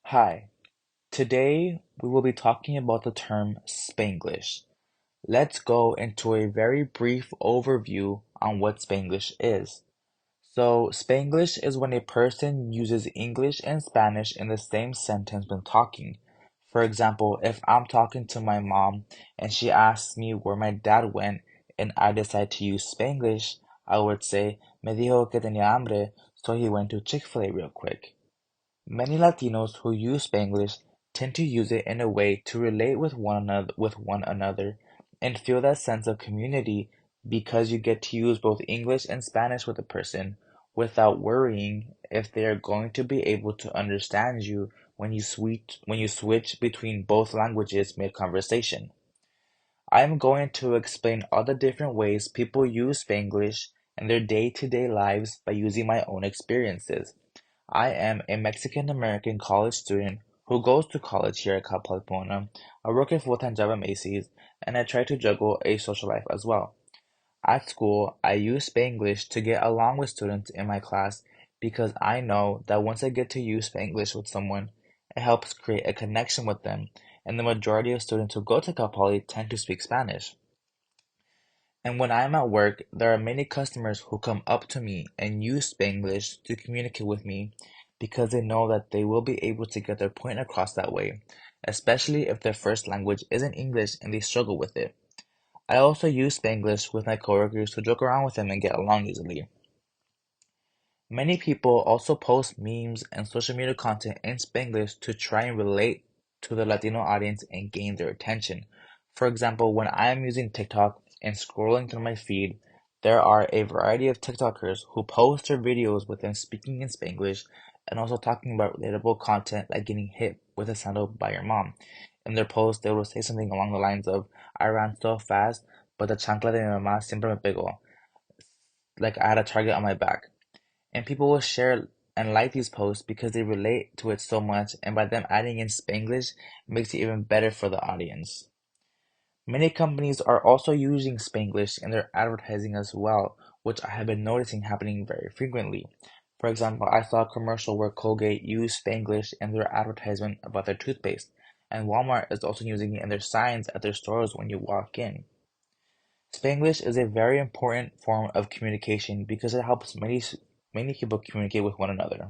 Hi, today we will be talking about the term Spanglish. Let's go into a very brief overview on what Spanglish is. So, Spanglish is when a person uses English and Spanish in the same sentence when talking. For example, if I'm talking to my mom and she asks me where my dad went and I decide to use Spanglish, I would say, Me dijo que tenía hambre, so he went to Chick-fil-A real quick. Many Latinos who use Spanglish tend to use it in a way to relate with one another and feel that sense of community because you get to use both English and Spanish with a person without worrying if they are going to be able to understand you when you switch between both languages mid-conversation. I'm going to explain all the different ways people use Spanglish in their day-to-day lives by using my own experiences. I am a Mexican American college student who goes to college here at Cal Poly Pomona. I work a full-time job at Macy's, and I try to juggle a social life as well. At school, I use Spanglish to get along with students in my class because I know that once I get to use Spanglish with someone, it helps create a connection with them, and the majority of students who go to Cal Poly tend to speak Spanish. And when I'm at work, there are many customers who come up to me and use Spanglish to communicate with me because they know that they will be able to get their point across that way, especially if their first language isn't English and they struggle with it. I also use Spanglish with my coworkers to joke around with them and get along easily. Many people also post memes and social media content in Spanglish to try and relate to the Latino audience and gain their attention. For example, when I am using TikTok and scrolling through my feed, there are a variety of TikTokers who post their videos with them speaking in Spanglish and also talking about relatable content like getting hit with a sandal by your mom. In their post, they will say something along the lines of, I ran so fast, but the chancla de mi mamá siempre me pegó, like I had a target on my back. And people will share and like these posts because they relate to it so much, and by them adding in Spanglish makes it even better for the audience. Many companies are also using Spanglish in their advertising as well, which I have been noticing happening very frequently. For example, I saw a commercial where Colgate used Spanglish in their advertisement about their toothpaste, and Walmart is also using it in their signs at their stores when you walk in. Spanglish is a very important form of communication because it helps many people communicate with one another.